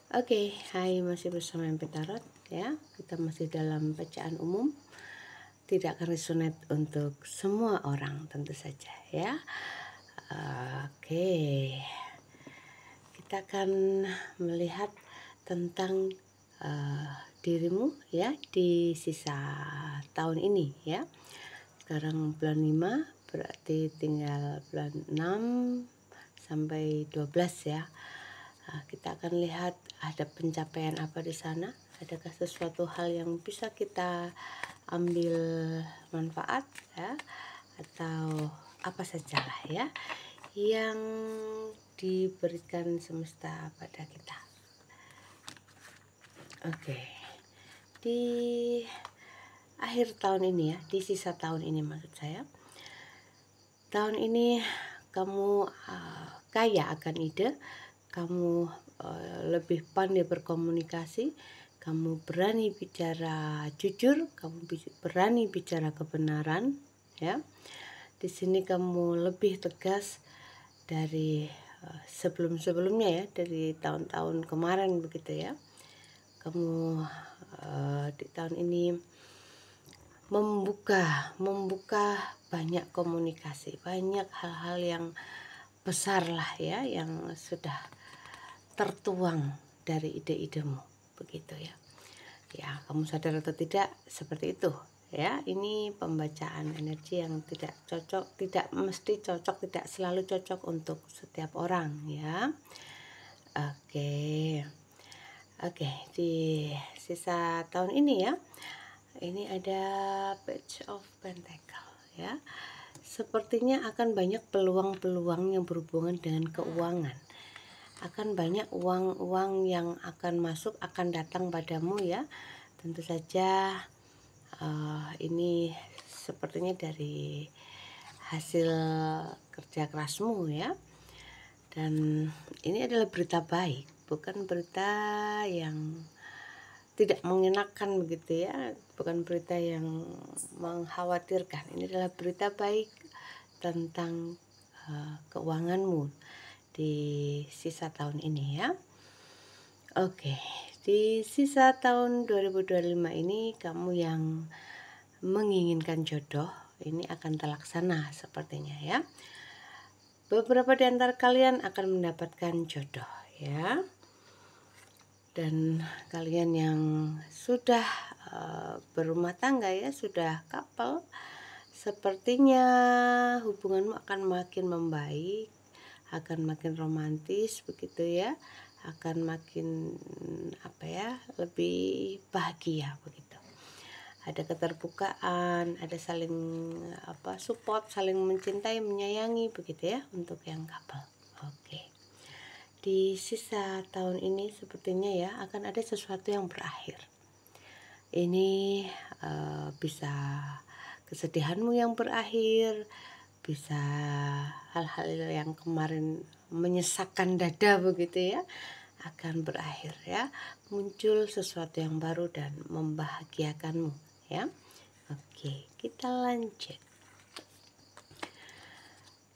Oke, hai, masih bersama MP Tarot ya. Kita masih dalam bacaan umum. Tidak akan resonate untuk semua orang tentu saja ya. Oke. Kita akan melihat tentang dirimu ya di sisa tahun ini ya. Sekarang bulan 5 berarti tinggal bulan 6 sampai 12 ya. Kita akan lihat ada pencapaian apa di sana, adakah sesuatu hal yang bisa kita ambil manfaat ya, atau apa sajalah ya yang diberikan semesta pada kita. Oke, di akhir tahun ini ya, di sisa tahun ini maksud saya, tahun ini kamu kaya akan ide, kamu lebih pandai berkomunikasi, kamu berani bicara jujur, kamu berani bicara kebenaran ya. Di sini kamu lebih tegas dari sebelum-sebelumnya ya, dari tahun-tahun kemarin begitu ya. Kamu di tahun ini membuka banyak komunikasi, banyak hal-hal yang besar lah ya, yang sudah tertuang dari ide-idemu begitu ya. Ya, kamu sadar atau tidak seperti itu ya. Ini pembacaan energi yang tidak cocok, tidak mesti cocok, tidak selalu cocok untuk setiap orang ya. Oke, di sisa tahun ini ya, ini ada Page of Pentacle ya. Sepertinya akan banyak peluang-peluang yang berhubungan dengan keuangan. Akan banyak uang-uang yang akan masuk, akan datang padamu ya. Tentu saja ini sepertinya dari hasil kerja kerasmu ya. Dan ini adalah berita baik, bukan berita yang tidak mengenakan begitu ya, bukan berita yang mengkhawatirkan. Ini adalah berita baik tentang keuanganmu di sisa tahun ini ya. Oke, di sisa tahun 2025 ini kamu yang menginginkan jodoh ini akan terlaksana sepertinya ya. Beberapa di antara kalian akan mendapatkan jodoh ya. Dan kalian yang sudah berumah tangga ya, sudah couple, sepertinya hubunganmu akan makin membaik, akan makin romantis begitu ya, akan makin lebih bahagia begitu. Ada keterbukaan, ada saling support, saling mencintai, menyayangi begitu ya untuk yang couple. Oke. Di sisa tahun ini sepertinya ya akan ada sesuatu yang berakhir. Ini bisa kesedihanmu yang berakhir, bisa hal-hal yang kemarin menyesakkan dada begitu ya akan berakhir ya. Muncul sesuatu yang baru dan membahagiakanmu ya. Oke, kita lanjut.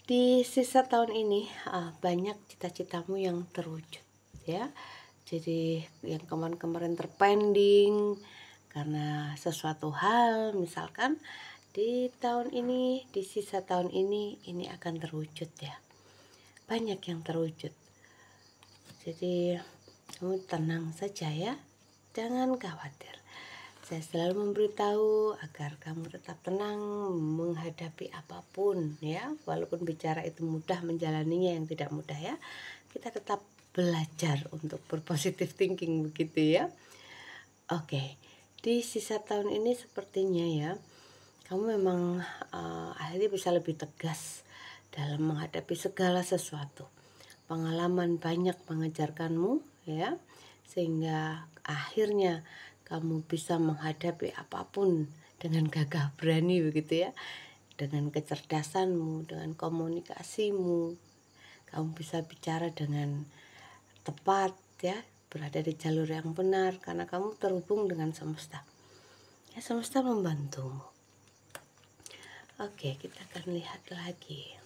Di sisa tahun ini banyak cita-citamu yang terwujud ya. Jadi yang kemarin-kemarin terpending karena sesuatu hal, misalkan di tahun ini, di sisa tahun ini akan terwujud ya. Banyak yang terwujud. Jadi kamu tenang saja ya, jangan khawatir. Saya selalu memberitahu agar kamu tetap tenang menghadapi apapun ya, walaupun bicara itu mudah, menjalaninya yang tidak mudah ya. Kita tetap belajar untuk berpositif thinking begitu ya. Oke, di sisa tahun ini sepertinya ya, kamu memang akhirnya bisa lebih tegas dalam menghadapi segala sesuatu. Pengalaman banyak mengajarkanmu ya, sehingga akhirnya kamu bisa menghadapi apapun dengan gagah berani begitu ya. Dengan kecerdasanmu, dengan komunikasimu, kamu bisa bicara dengan tepat ya, berada di jalur yang benar karena kamu terhubung dengan semesta. Ya, semesta membantumu. Oke, kita akan lihat lagi.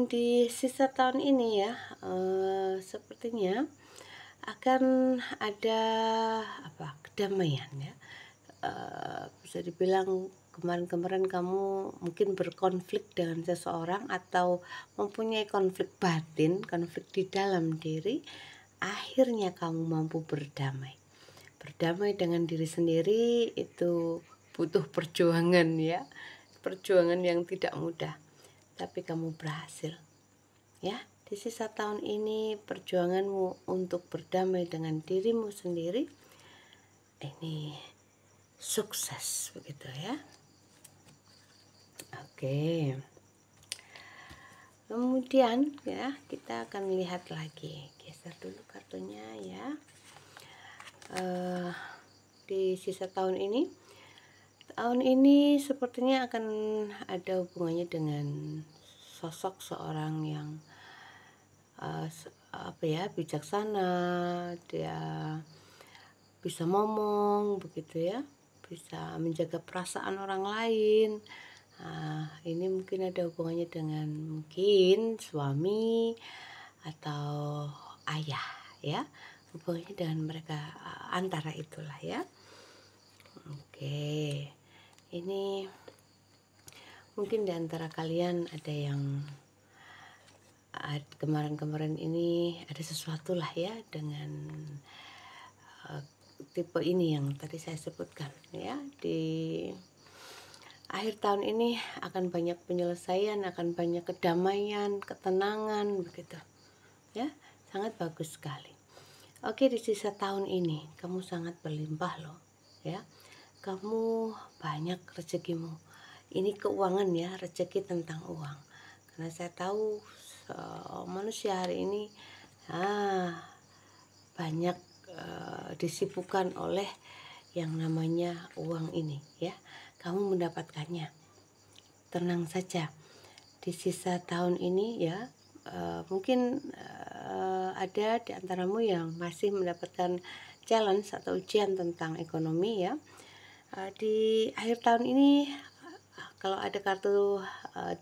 Di sisa tahun ini ya, sepertinya akan ada kedamaian ya. Bisa dibilang kemarin-kemarin kamu mungkin berkonflik dengan seseorang atau mempunyai konflik batin, konflik di dalam diri, akhirnya kamu mampu berdamai. Berdamai dengan diri sendiri itu butuh perjuangan ya, perjuangan yang tidak mudah, tapi kamu berhasil ya. Di sisa tahun ini perjuanganmu untuk berdamai dengan dirimu sendiri ini sukses begitu ya. Oke. Kemudian ya, kita akan lihat lagi. Geser dulu kartunya ya. Di sisa tahun ini sepertinya akan ada hubungannya dengan sosok seorang yang bijaksana. Dia bisa ngomong begitu ya, bisa menjaga perasaan orang lain. Ini mungkin ada hubungannya dengan mungkin suami atau ayah ya, hubungannya dengan mereka, antara itulah ya. Oke, ini mungkin di antara kalian ada yang kemarin-kemarin ini ada sesuatu lah ya dengan tipe ini yang tadi saya sebutkan ya. Di akhir tahun ini akan banyak penyelesaian, akan banyak kedamaian, ketenangan begitu ya, sangat bagus sekali. Oke, di sisa tahun ini kamu sangat berlimpah loh ya, kamu banyak rezekimu. Ini keuangan ya, rezeki tentang uang, karena saya tahu manusia hari ini banyak disibukkan oleh yang namanya uang ini ya. Kamu mendapatkannya, tenang saja. Di sisa tahun ini ya, mungkin ada di antaramu yang masih mendapatkan challenge atau ujian tentang ekonomi ya. Di akhir tahun ini kalau ada kartu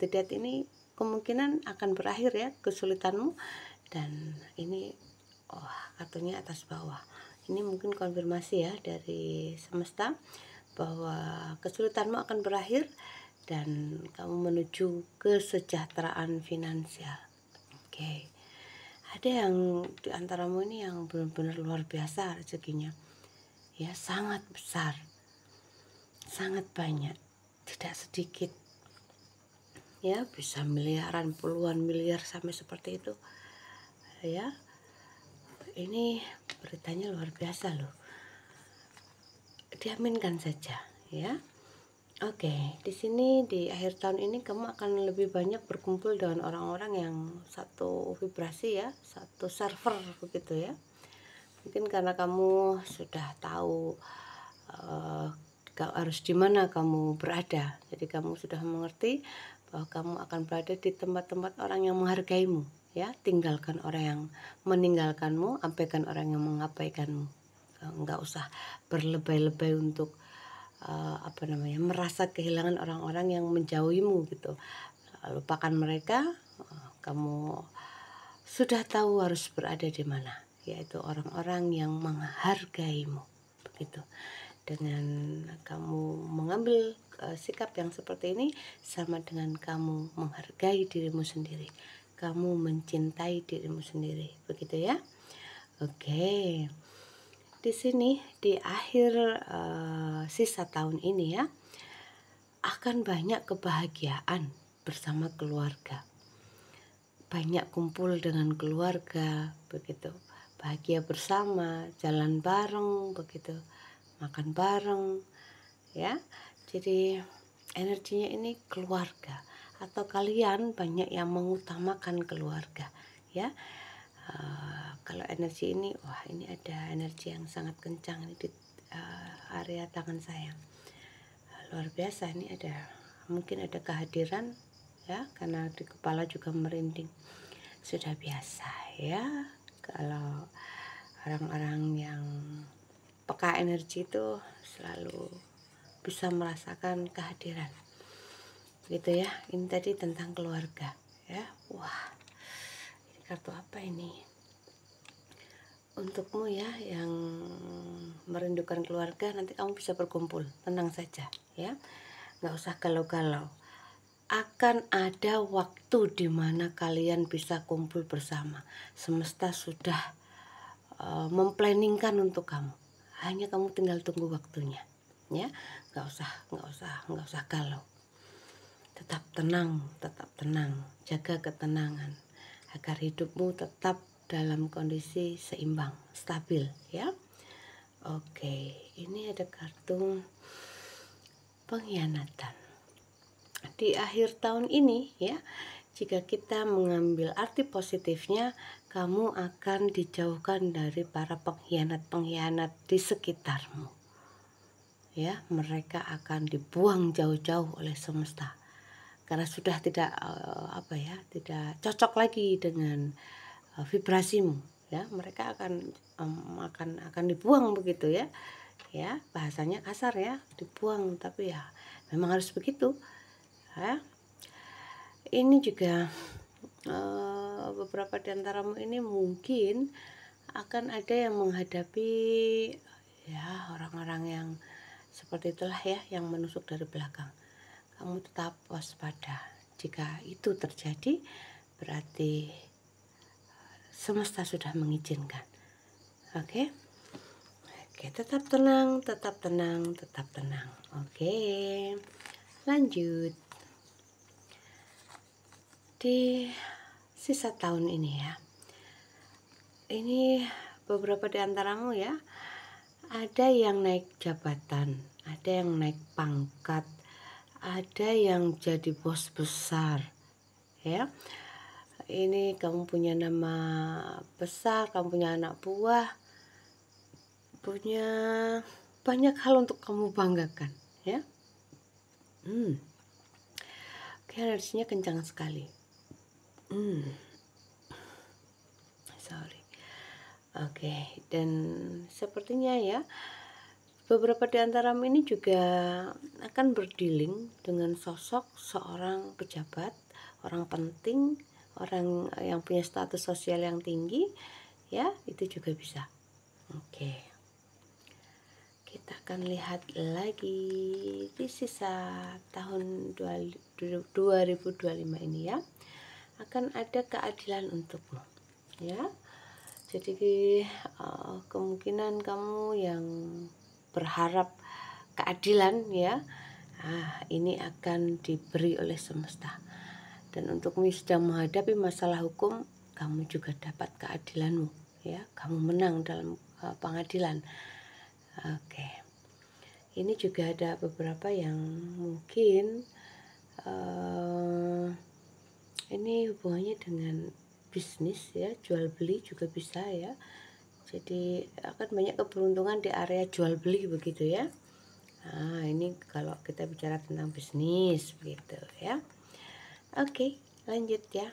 The Death ini kemungkinan akan berakhir ya kesulitanmu, dan ini kartunya atas bawah. Ini mungkin konfirmasi ya dari semesta bahwa kesulitanmu akan berakhir dan kamu menuju kesejahteraan finansial. Oke. Ada yang di antaramu ini yang benar-benar luar biasa rezekinya. Ya, sangat besar. Sangat banyak, tidak sedikit. Ya, bisa miliaran, puluhan miliar sampai seperti itu. Ya. Ini beritanya luar biasa loh. Diaminkan saja ya. Oke, di sini di akhir tahun ini kamu akan lebih banyak berkumpul dengan orang-orang yang satu vibrasi ya, satu server begitu ya. Mungkin karena kamu sudah tahu harus di mana kamu berada, jadi kamu sudah mengerti bahwa kamu akan berada di tempat-tempat orang yang menghargaimu ya. Tinggalkan orang yang meninggalkanmu, abaikan orang yang mengabaikanmu. Enggak usah berlebay-lebay untuk merasa kehilangan orang-orang yang menjauhimu gitu. Lupakan mereka, kamu sudah tahu harus berada di mana, yaitu orang-orang yang menghargaimu begitu. Dengan kamu mengambil sikap yang seperti ini, sama dengan kamu menghargai dirimu sendiri, kamu mencintai dirimu sendiri begitu ya. Oke. Di sini di akhir sisa tahun ini ya, akan banyak kebahagiaan bersama keluarga. Banyak kumpul dengan keluarga begitu. Bahagia bersama, jalan bareng begitu, makan bareng ya. Jadi energinya ini keluarga, atau kalian banyak yang mengutamakan keluarga ya. Kalau energi ini, ini ada energi yang sangat kencang ini di area tangan saya. Luar biasa, ini mungkin ada kehadiran ya, karena di kepala juga merinding. Sudah biasa ya, kalau orang-orang yang peka energi itu selalu bisa merasakan kehadiran. Gitu ya. Ini tadi tentang keluarga ya. Wah, ini kartu apa ini? untukmu ya yang merindukan keluarga, nanti kamu bisa berkumpul, tenang saja ya, nggak usah galau-galau. Akan ada waktu di mana kalian bisa kumpul bersama. Semesta sudah memplanningkan untuk kamu, hanya kamu tinggal tunggu waktunya ya. Nggak usah galau, tetap tenang, jaga ketenangan agar hidupmu tetap dalam kondisi seimbang, stabil ya. Oke, ini ada kartu pengkhianatan. Di akhir tahun ini ya, jika kita mengambil arti positifnya, kamu akan dijauhkan dari para pengkhianat-pengkhianat di sekitarmu. Ya, mereka akan dibuang jauh-jauh oleh semesta karena sudah tidak tidak cocok lagi dengan vibrasimu ya. Mereka akan dibuang begitu ya. Ya, bahasanya kasar ya, dibuang, tapi ya memang harus begitu ya. Ini juga beberapa di antaramu ini mungkin akan ada yang menghadapi ya orang-orang yang seperti itulah ya, yang menusuk dari belakang. Kamu tetap waspada. Jika itu terjadi, berarti semesta sudah mengizinkan. Oke? Oke, tetap tenang, tetap tenang, tetap tenang. Oke, lanjut. Di sisa tahun ini ya, ini beberapa di antaramu ya, ada yang naik jabatan, ada yang naik pangkat, ada yang jadi bos besar ya. Ini kamu punya nama besar, kamu punya anak buah, punya banyak hal untuk kamu banggakan ya. Oke, energinya kencang sekali. Sorry. Oke, dan sepertinya ya beberapa di antaramu ini juga akan berdealing dengan sosok seorang pejabat, orang penting, orang yang punya status sosial yang tinggi ya, itu juga bisa. Oke, kita akan lihat lagi di sisa tahun 2025 ini ya, akan ada keadilan untukmu ya. Jadi kemungkinan kamu yang berharap keadilan ya, ini akan diberi oleh semesta. Dan untukmu sedang menghadapi masalah hukum, kamu juga dapat keadilanmu ya, kamu menang dalam pengadilan. Oke, ini juga ada beberapa yang mungkin ini hubungannya dengan bisnis ya, jual beli juga bisa ya. Jadi akan banyak keberuntungan di area jual beli begitu ya. Nah, ini kalau kita bicara tentang bisnis begitu ya. Oke, lanjut ya.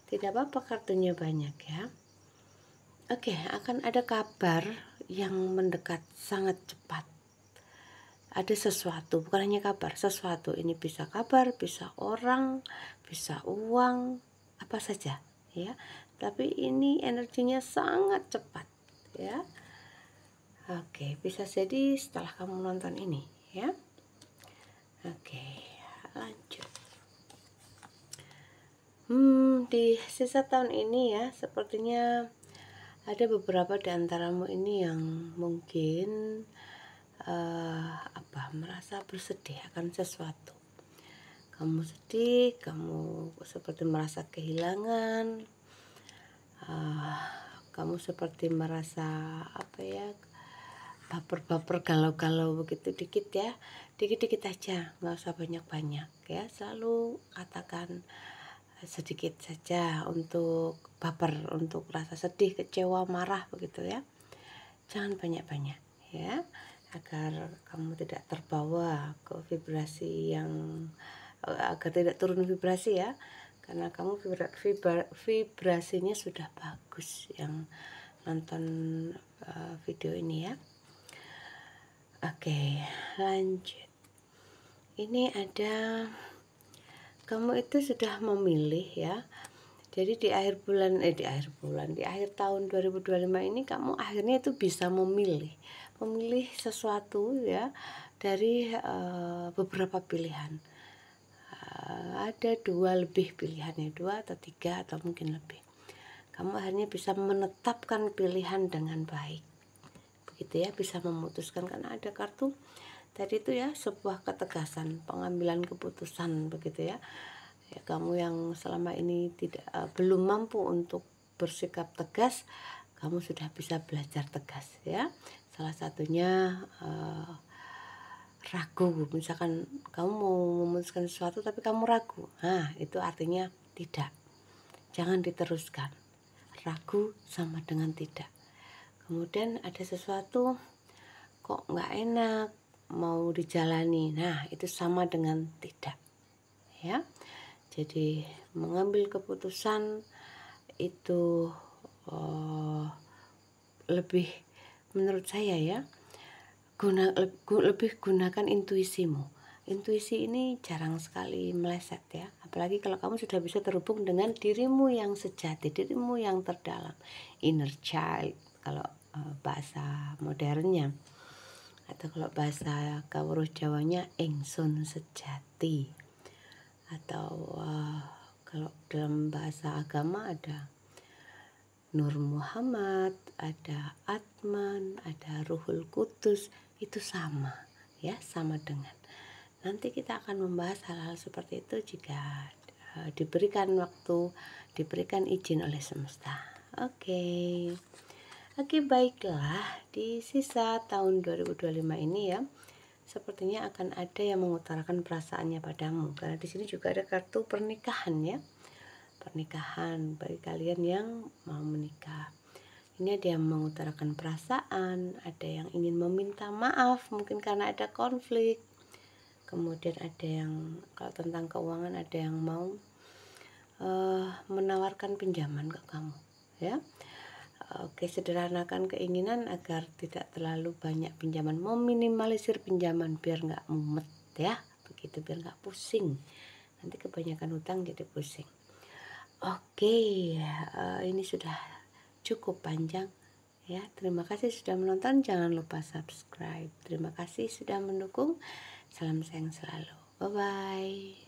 Tidak apa-apa kartunya banyak ya. Oke, akan ada kabar yang mendekat sangat cepat. Ada sesuatu, bukan hanya kabar, sesuatu. Ini bisa kabar, bisa orang, bisa uang, apa saja ya. Tapi ini energinya sangat cepat ya. Oke, bisa jadi setelah kamu nonton ini ya. Oke, lanjut. Di sisa tahun ini ya, sepertinya ada beberapa di antaramu ini yang mungkin merasa bersedih akan sesuatu. Kamu sedih, kamu seperti merasa kehilangan, kamu seperti merasa baper-baper, galau-galau begitu dikit ya, dikit-dikit aja, nggak usah banyak-banyak ya. Selalu katakan sedikit saja untuk baper, untuk rasa sedih, kecewa, marah begitu ya. Jangan banyak-banyak ya, agar kamu tidak terbawa ke vibrasi yang agar tidak turun vibrasi ya, karena kamu vibrasinya sudah bagus yang nonton video ini ya. Oke, lanjut. Ini ada, kamu itu sudah memilih ya, Jadi di akhir tahun 2025 ini kamu akhirnya itu bisa memilih sesuatu ya dari beberapa pilihan. Ada lebih pilihannya, 2 atau 3 atau mungkin lebih. Kamu akhirnya bisa menetapkan pilihan dengan baik. Begitu ya, bisa memutuskan karena ada kartu tadi itu ya, sebuah ketegasan, pengambilan keputusan begitu ya. Ya, kamu yang selama ini belum mampu untuk bersikap tegas, kamu sudah bisa belajar tegas ya. Salah satunya ragu, misalkan kamu mau memutuskan sesuatu tapi kamu ragu, nah itu artinya tidak, jangan diteruskan. Ragu sama dengan tidak. Kemudian ada sesuatu kok nggak enak mau dijalani, nah itu sama dengan tidak ya. Jadi mengambil keputusan itu lebih, menurut saya ya, lebih gunakan intuisimu. Intuisi ini jarang sekali meleset ya, apalagi kalau kamu sudah bisa terhubung dengan dirimu yang sejati, dirimu yang terdalam, inner child kalau bahasa modernnya, atau kalau bahasa Kawruh Jawanya ingsun sejati, atau kalau dalam bahasa agama ada Nur Muhammad, ada Atman, ada Ruhul Kudus, itu sama ya, sama dengan. Nanti kita akan membahas hal-hal seperti itu jika diberikan waktu, diberikan izin oleh semesta. Oke, baiklah, di sisa tahun 2025 ini ya, sepertinya akan ada yang mengutarakan perasaannya padamu, karena di sini juga ada kartu pernikahan ya. Pernikahan bagi kalian yang mau menikah. Ini ada yang mengutarakan perasaan, ada yang ingin meminta maaf mungkin karena ada konflik. Kemudian ada yang, kalau tentang keuangan, ada yang mau menawarkan pinjaman ke kamu ya. Oke, sederhanakan keinginan agar tidak terlalu banyak pinjaman, meminimalisir pinjaman biar nggak mumet ya, begitu, biar nggak pusing. Nanti kebanyakan hutang jadi pusing. Oke, ini sudah cukup panjang ya. Terima kasih sudah menonton, jangan lupa subscribe. Terima kasih sudah mendukung. Salam sayang selalu. Bye bye.